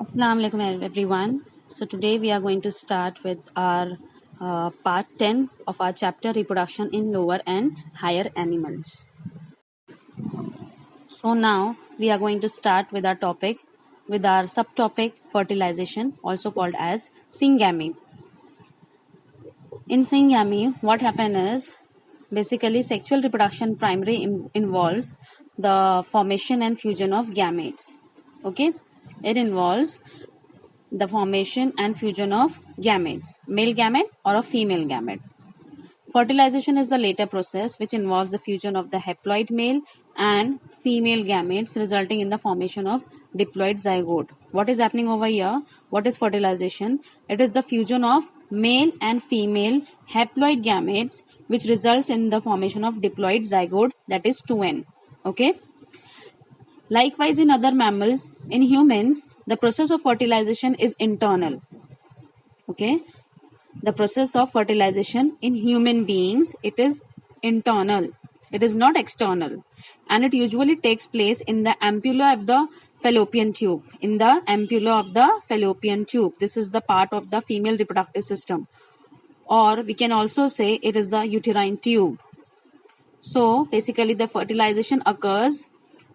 Assalamu alaikum everyone. So today we are going to start with our part 10 of our chapter reproduction in lower and higher animals. So now we are going to start with our topic with our subtopic fertilization, also called as syngamy. In syngamy, what happens is basically sexual reproduction primarily involves the formation and fusion of gametes. Okay, it involves the formation and fusion of gametes, male gamete or a female gamete. Fertilization is the later process which involves the fusion of the haploid male and female gametes resulting in the formation of diploid zygote. What is happening over here? What is fertilization? It is the fusion of male and female haploid gametes which results in the formation of diploid zygote, that is 2N. Okay. Likewise, in other mammals, in humans, the process of fertilization is internal. Okay, the process of fertilization in human beings, it is internal. It is not external, and it usually takes place in the ampulla of the fallopian tube. In the ampulla of the fallopian tube, this is the part of the female reproductive system, or we can also say it is the uterine tube. So basically, the fertilization occurs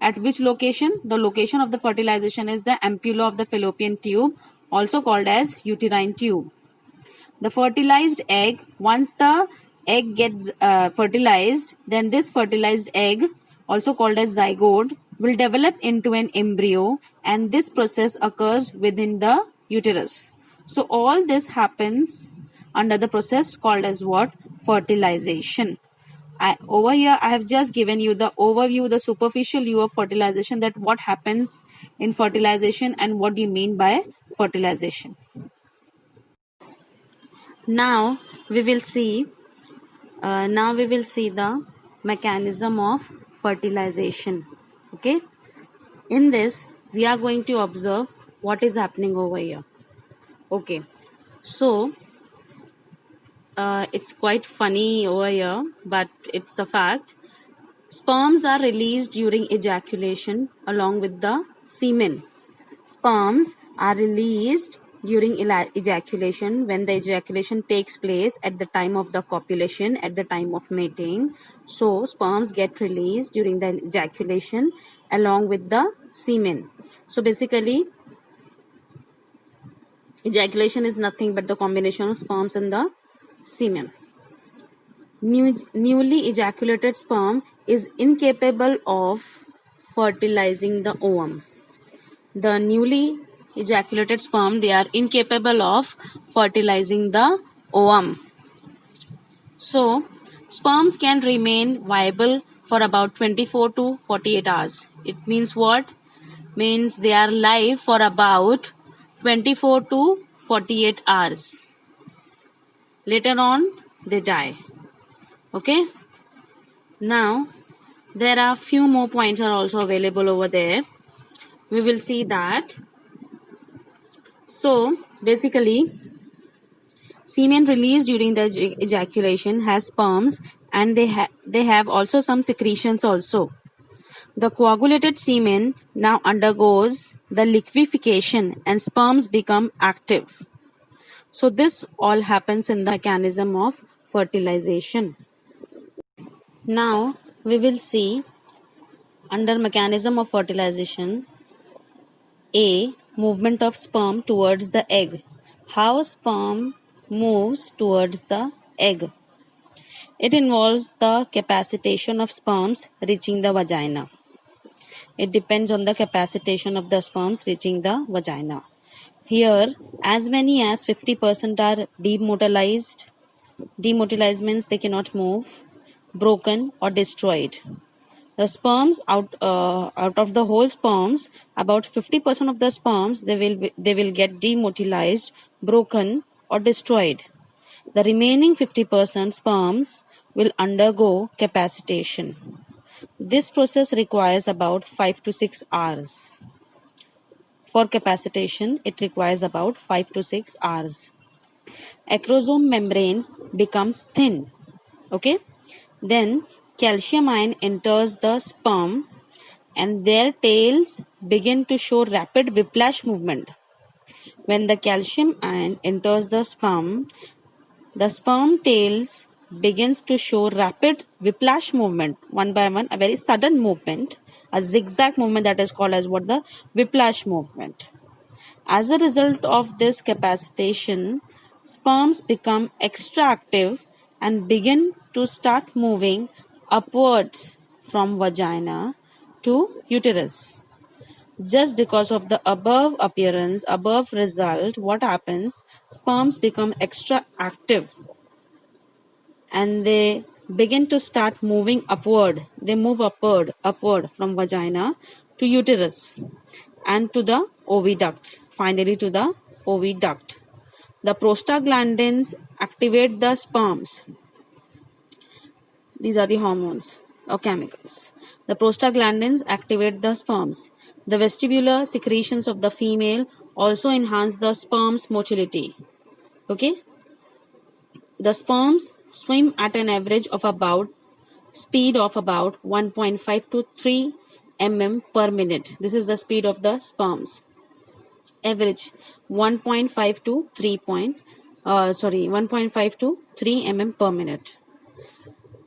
at which location? The location of the fertilization is the ampulla of the fallopian tube, also called as uterine tube. The fertilized egg, once the egg gets fertilized, then this fertilized egg, also called as zygote, will develop into an embryo, and this process occurs within the uterus. So all this happens under the process called as what? Fertilization. Over here I have just given you the overview, the superficial view of fertilization, that what happens in fertilization and what do you mean by fertilization. Now we will see the mechanism of fertilization. Okay, in this we are going to observe what is happening over here. Okay, so it's quite funny over here, but it's a fact. Sperms are released during ejaculation along with the semen. Sperms are released during ejaculation when the ejaculation takes place at the time of the copulation, at the time of mating. So sperms get released during the ejaculation along with the semen. So basically, ejaculation is nothing but the combination of sperms and the semen. Newly ejaculated sperm is incapable of fertilizing the ovum. The newly ejaculated sperm, they are incapable of fertilizing the ovum. So, sperms can remain viable for about 24 to 48 hours. It means what? Means they are live for about 24 to 48 hours. Later on, they die. Okay. Now, there are few more points are also available over there. We will see that. So, basically, semen released during the ejaculation has sperms, and they have also some secretions also. The coagulated semen now undergoes the liquefaction and sperms become active. So, this all happens in the mechanism of fertilization. Now, we will see under mechanism of fertilization, A. Movement of sperm towards the egg. How sperm moves towards the egg. It involves the capacitation of sperms reaching the vagina. It depends on the capacitation of the sperms reaching the vagina. Here, as many as 50% are demotilized. Demotilized means they cannot move, broken or destroyed. The sperms out of the whole sperms, about 50% of the sperms they will get demotilized, broken or destroyed. The remaining 50% sperms will undergo capacitation. This process requires about 5 to 6 hours. For capacitation, it requires about 5 to 6 hours. Acrosome membrane becomes thin. Okay, then calcium ion enters the sperm and their tails begin to show rapid whiplash movement. When the calcium ion enters the sperm tails begins to show rapid whiplash movement, one by one, a very sudden movement, a zigzag movement, that is called as what? The whiplash movement. As a result of this capacitation, sperms become extra active and begin to start moving upwards from vagina to uterus. Just because of the above result, what happens? Sperms become extra active and they begin to start moving upward. They move upward from vagina to uterus and to the oviducts, finally to the oviduct. The prostaglandins activate the sperms. These are the hormones or chemicals. The prostaglandins activate the sperms. The vestibular secretions of the female also enhance the sperm's motility. Okay? The sperms swim at an average of speed of about 1.5 to 3 mm per minute. This is the speed of the sperms. Average 1.5 to 1.5 to 3 mm per minute.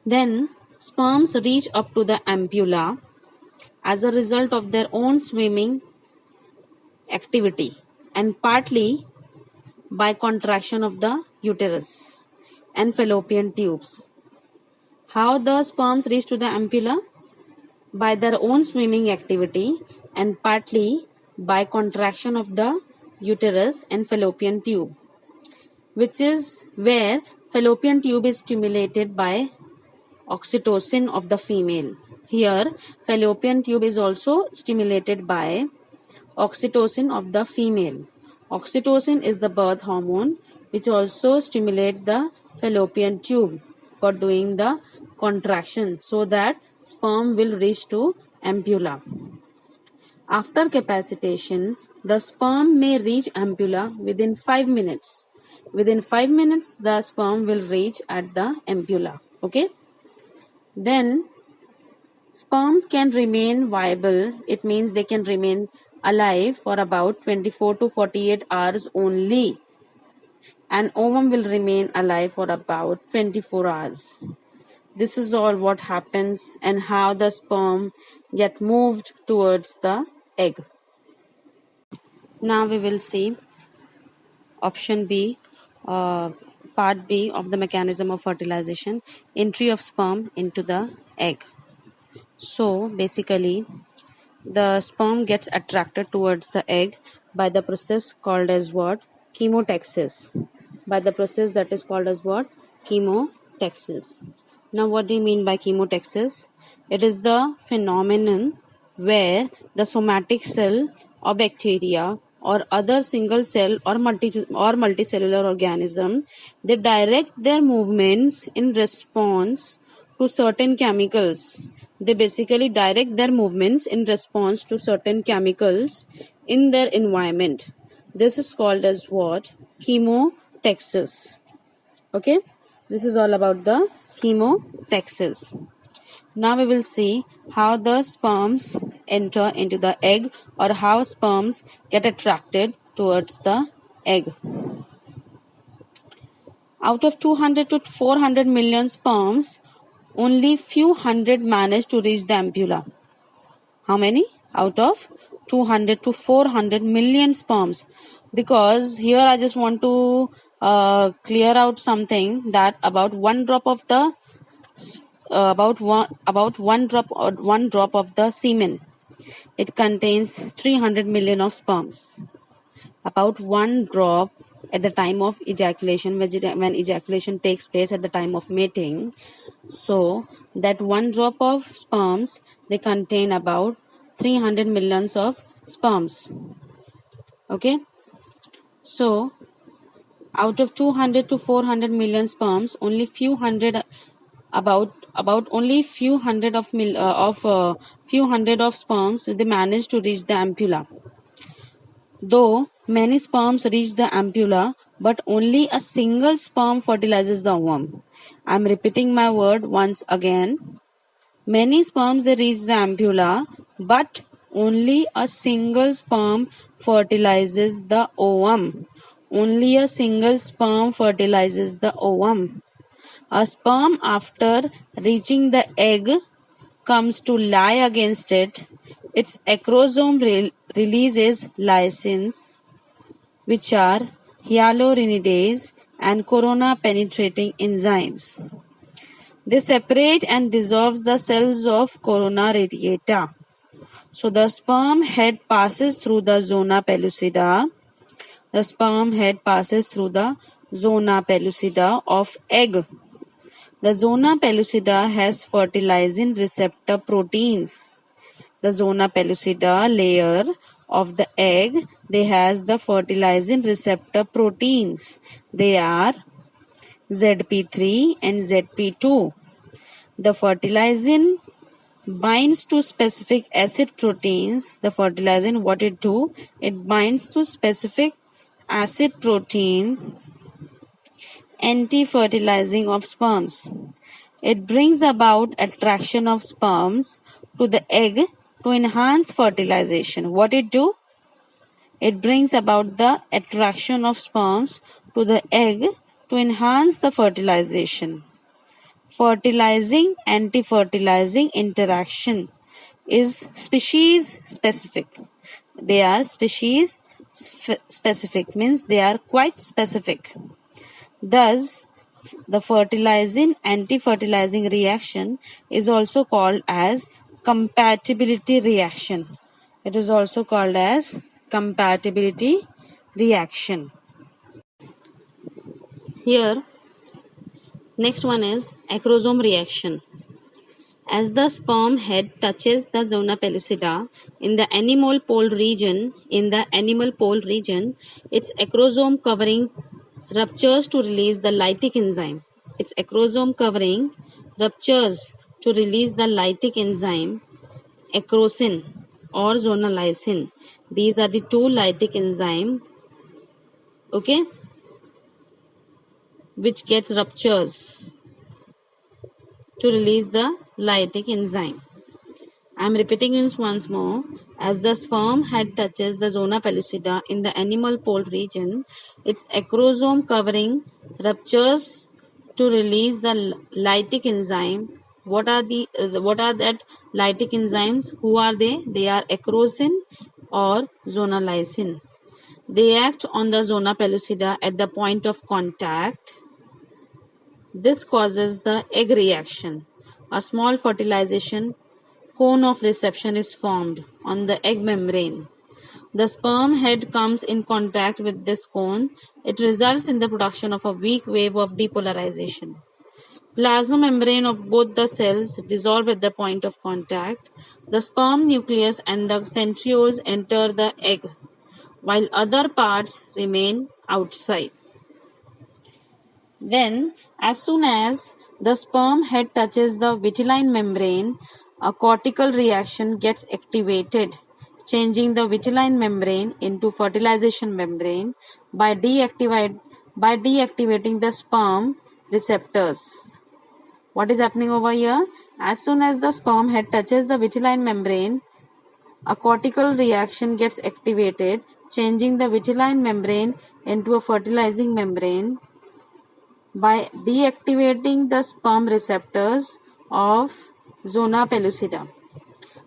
Then sperms reach up to the ampulla as a result of their own swimming activity and partly by contraction of the uterus and fallopian tubes. How the sperms reach to the ampulla? By their own swimming activity and partly by contraction of the uterus and fallopian tube, which is where fallopian tube is stimulated by oxytocin of the female. Here, fallopian tube is also stimulated by oxytocin of the female. Oxytocin is the birth hormone which also stimulates the fallopian tube for doing the contraction so that sperm will reach to ampulla. After capacitation, the sperm may reach ampulla within 5 minutes. Within 5 minutes, the sperm will reach at the ampulla. Okay? Then sperms can remain viable. It means they can remain alive for about 24 to 48 hours only. And ovum will remain alive for about 24 hours. This is all what happens and how the sperm get moved towards the egg. Now we will see option B, part B of the mechanism of fertilization, entry of sperm into the egg. So basically, the sperm gets attracted towards the egg by the process called as what? Chemotaxis. By the process that is called as what? Chemotaxis. Now what do you mean by chemotaxis? It is the phenomenon where the somatic cell or bacteria or other single cell or multicellular organism, they direct their movements in response to certain chemicals. They basically direct their movements in response to certain chemicals in their environment. This is called as what? Chemotaxis. Okay? This is all about the chemotaxis. Now we will see how the sperms enter into the egg or how sperms get attracted towards the egg. Out of 200 to 400 million sperms, only few hundred manage to reach the ampulla. How many? Out of 200 to 400 million sperms. Because here I just want to clear out something, that about one drop of the one drop of the semen, it contains 300 million of sperms. About one drop at the time of ejaculation, when ejaculation takes place at the time of mating, so that one drop of sperms, they contain about 300 millions of sperms. Okay, so out of 200 to 400 million sperms, only few hundred of sperms, they manage to reach the ampulla. Though many sperms reach the ampulla, but only a single sperm fertilizes the ovum. I am repeating my word once again. Many sperms, they reach the ampulla, but Only a single sperm fertilizes the ovum. Only a single sperm fertilizes the ovum. A sperm, after reaching the egg, comes to lie against it. Its acrosome releases lysins, which are hyaluronidase and corona-penetrating enzymes. They separate and dissolve the cells of corona radiata. So the sperm head passes through the zona pellucida. The sperm head passes through the zona pellucida of egg. The zona pellucida has fertilizing receptor proteins. The zona pellucida layer of the egg, they has the fertilizing receptor proteins. They are ZP3 and ZP2. The fertilizing binds to specific acid proteins. The fertilizing, what it do? It binds to specific acid protein, anti-fertilizing of sperms. It brings about attraction of sperms to the egg to enhance fertilization. What it do? It brings about the attraction of sperms to the egg to enhance the fertilization. Fertilizing anti-fertilizing interaction is species specific. They are species specific, means they are quite specific. Thus, the fertilizing anti-fertilizing reaction is also called as compatibility reaction. It is also called as compatibility reaction. Here, next one is acrosome reaction. As the sperm head touches the zona pellucida in the animal pole region, its acrosome covering ruptures to release the lytic enzyme. Its acrosome covering ruptures to release the lytic enzyme, acrosin or zonalysin. These are the two lytic enzymes, okay, which get ruptures to release the lytic enzyme. I am repeating this once more. As the sperm head touches the zona pellucida in the animal pole region, its acrosome covering ruptures to release the lytic enzyme. What are that lytic enzymes? Who are they? They are acrosin or zonalysin. They act on the zona pellucida at the point of contact. This causes the egg reaction. A small fertilization cone of reception is formed on the egg membrane. The sperm head comes in contact with this cone. It results in the production of a weak wave of depolarization. Plasma membrane of both the cells dissolve at the point of contact. The sperm nucleus and the centrioles enter the egg, while other parts remain outside. Then, as soon as the sperm head touches the vitelline membrane, a cortical reaction gets activated, changing the vitelline membrane into fertilization membrane by deactivating the sperm receptors. What is happening over here? As soon as the sperm head touches the vitelline membrane, a cortical reaction gets activated, changing the vitelline membrane into a fertilizing membrane by deactivating the sperm receptors of zona pellucida.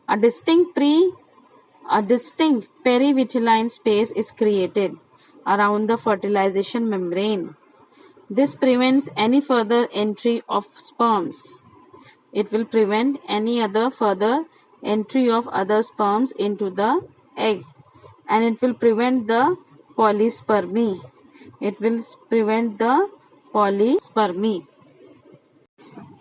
A distinct perivitelline space is created around the fertilization membrane. This prevents any further entry of sperms. It will prevent any other further entry of other sperms into the egg, and it will prevent the polyspermy. It will prevent the polyspermy.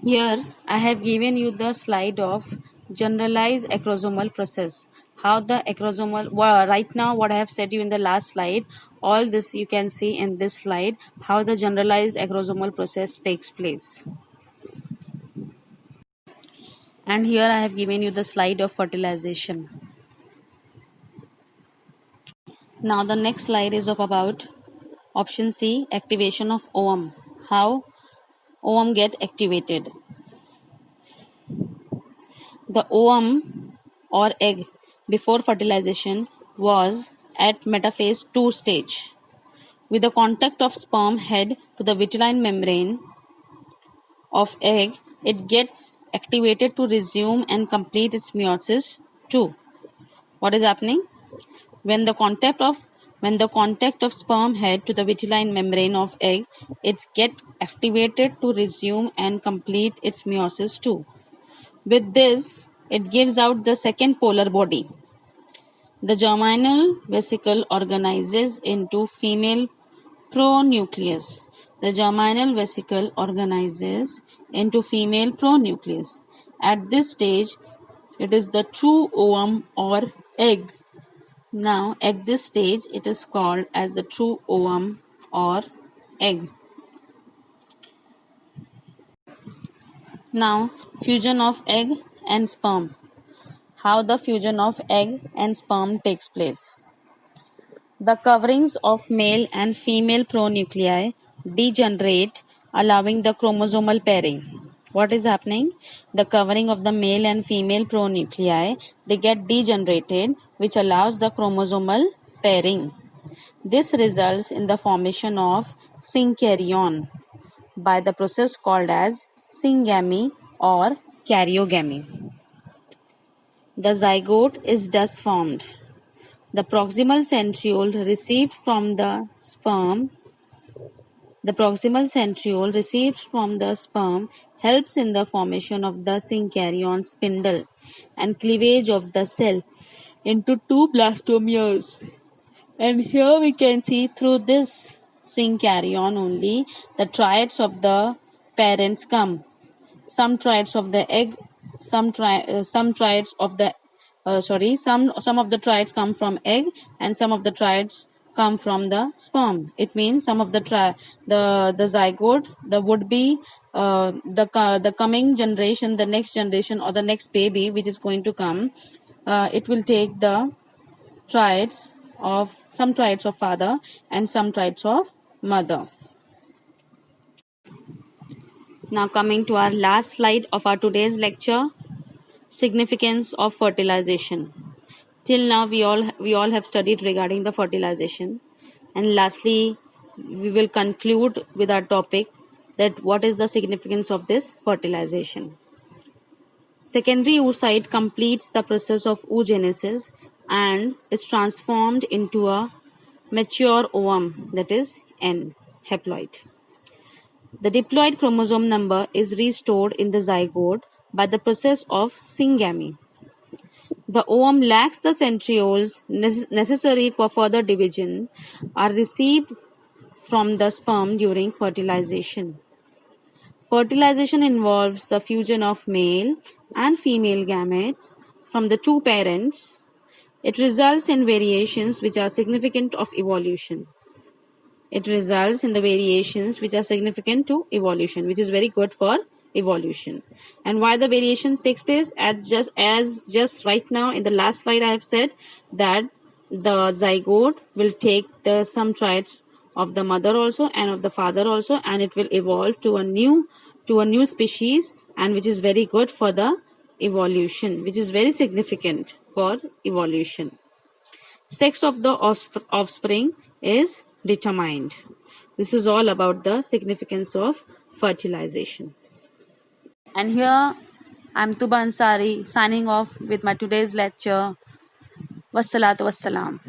Here I have given you the slide of generalized acrosomal process. How the acrosomal, right now what I have said you in the last slide, all this you can see in this slide, how the generalized acrosomal process takes place. And here I have given you the slide of fertilization. Now the next slide is of about option C, activation of ovum. How ovum get activated. The ovum or egg before fertilization was at metaphase 2 stage. With the contact of sperm head to the vitelline membrane of egg, it gets activated to resume and complete its meiosis too. What is happening? When the contact of sperm head to the vitelline membrane of egg, it gets activated to resume and complete its meiosis too. With this, it gives out the second polar body. The germinal vesicle organizes into female pronucleus. The germinal vesicle organizes into female pronucleus. At this stage, it is the true ovum or egg. Now, at this stage, it is called as the true ovum or egg. Now, fusion of egg and sperm. How the fusion of egg and sperm takes place. The coverings of male and female pronuclei degenerate, allowing the chromosomal pairing. What is happening? The covering of the male and female pronuclei, they get degenerated, which allows the chromosomal pairing. This results in the formation of synkaryon by the process called as syngamy or karyogamy. The zygote is thus formed. The proximal centriole received from the sperm helps in the formation of the synkaryon spindle and cleavage of the cell into two blastomeres. And here we can see through this synkaryon only the triodes of the parents come. Some triodes of the egg, some triodes of the some of the triodes come from egg and some of the triodes come from the sperm. It means some of the zygote, the would be the coming generation, the next generation or the next baby which is going to come, it will take the triodes of some triodes of father and some triodes of mother. Now coming to our last slide of our today's lecture, significance of fertilization. Till now we all have studied regarding the fertilization, and lastly we will conclude with our topic that what is the significance of this fertilization. Secondary oocyte completes the process of oogenesis and is transformed into a mature ovum, that is N haploid. The diploid chromosome number is restored in the zygote by the process of syngamy. The ovum lacks the centrioles necessary for further division are received from the sperm during fertilization. Fertilization involves the fusion of male and female gametes from the two parents. It results in variations which are significant of evolution. It results in the variations which are significant to evolution, which is very good for evolution. And why the variations takes place? As just right now in the last slide I have said that the zygote will take the some traits of the mother also and of the father also, and it will evolve to a new species, and which is very good for the evolution, which is very significant for evolution. Sex of the offspring is determined. This is all about the significance of fertilization. And here I'm Tuba Ansari signing off with my today's lecture. Wassalatu wassalam.